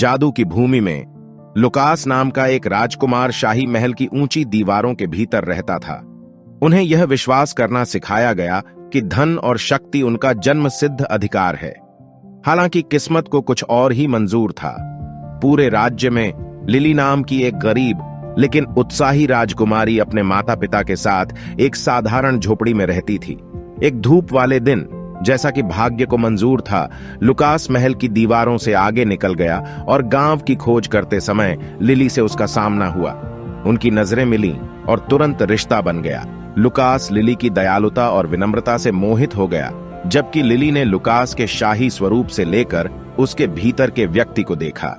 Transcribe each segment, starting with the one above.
जादू की भूमि में लुकास नाम का एक राजकुमार शाही महल की ऊंची दीवारों के भीतर रहता था। उन्हें यह विश्वास करना सिखाया गया कि धन और शक्ति उनका जन्म सिद्ध अधिकार है। हालांकि किस्मत को कुछ और ही मंजूर था। पूरे राज्य में लिली नाम की एक गरीब लेकिन उत्साही राजकुमारी अपने माता पिता के साथ एक साधारण झोपड़ी में रहती थी। एक धूप वाले दिन, जैसा कि भाग्य को मंजूर था, लुकास महल की दीवारों से आगे निकल गया और गांव की खोज करते समय लिली से उसका सामना हुआ। उनकी नजरें मिली और तुरंत रिश्ता बन गया। लुकास लिली की दयालुता और विनम्रता से मोहित हो गया, जबकि लिली ने लुकास के शाही स्वरूप से लेकर उसके भीतर के व्यक्ति को देखा।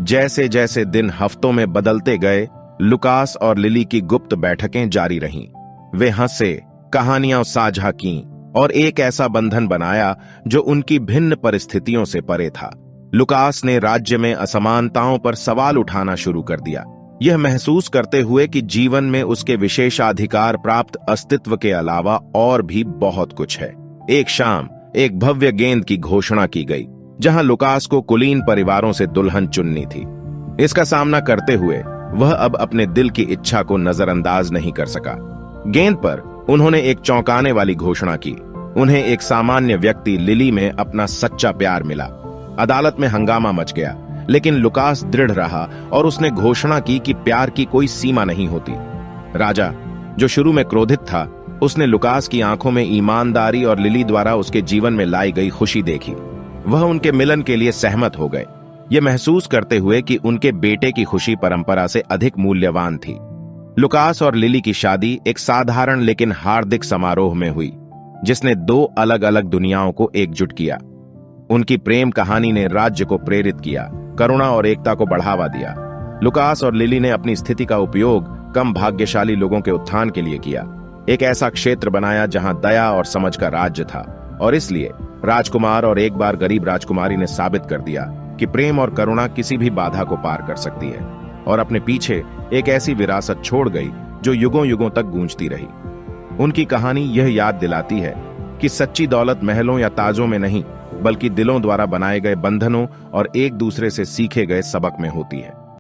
जैसे जैसे दिन हफ्तों में बदलते गए, लुकास और लिली की गुप्त बैठकें जारी रहीं। वे हंसे, कहानियां साझा कीं और एक ऐसा बंधन बनाया जो उनकी भिन्न परिस्थितियों से परे था। लुकास ने राज्य में असमानताओं पर सवाल उठाना शुरू कर दिया, यह महसूस करते हुए कि जीवन में उसके विशेषाधिकार प्राप्त अस्तित्व के अलावा और भी बहुत कुछ है। एक शाम एक भव्य गेंद की घोषणा की गई, जहां लुकास को कुलीन परिवारों से दुल्हन चुननी थी। इसका सामना करते हुए वह अब अपने दिल की इच्छा को नजरअंदाज नहीं कर सका। गेंद पर उन्होंने एक चौंकाने वाली घोषणा की। उन्हें एक सामान्य व्यक्ति लिली में अपना सच्चा प्यार मिला। अदालत में हंगामा मच गया, लेकिन लुकास दृढ़ रहा और उसने घोषणा की कि प्यार की कोई सीमा नहीं होती। राजा, जो शुरू में क्रोधित था, उसने लुकास की आंखों में ईमानदारी और लिली द्वारा उसके जीवन में लाई गई खुशी देखी। वह उनके मिलन के लिए सहमत हो गए, ये महसूस करते हुए कि उनके बेटे की खुशी परंपरा से अधिक मूल्यवान थी। लुकास और लिली की शादी एक साधारण लेकिन हार्दिक समारोह में हुई, जिसने दो अलग अलग दुनियाओं को एकजुट किया। उनकी प्रेम कहानी ने राज्य को प्रेरित किया, करुणा और एकता को बढ़ावा दिया। लुकास और लिली ने अपनी स्थिति का उपयोग कम भाग्यशाली लोगों के उत्थान के लिए किया। एक ऐसा क्षेत्र बनाया जहां दया और समझ का राज्य था, और इसलिए राजकुमार और एक बार गरीब राजकुमारी ने साबित कर दिया कि प्रेम और करुणा किसी भी बाधा को पार कर सकती है, और अपने पीछे एक ऐसी विरासत छोड़ गई जो युगों युगों तक गूंजती रही। उनकी कहानी यह याद दिलाती है कि सच्ची दौलत महलों या ताजों में नहीं, बल्कि दिलों द्वारा बनाए गए बंधनों और एक दूसरे से सीखे गए सबक में होती है।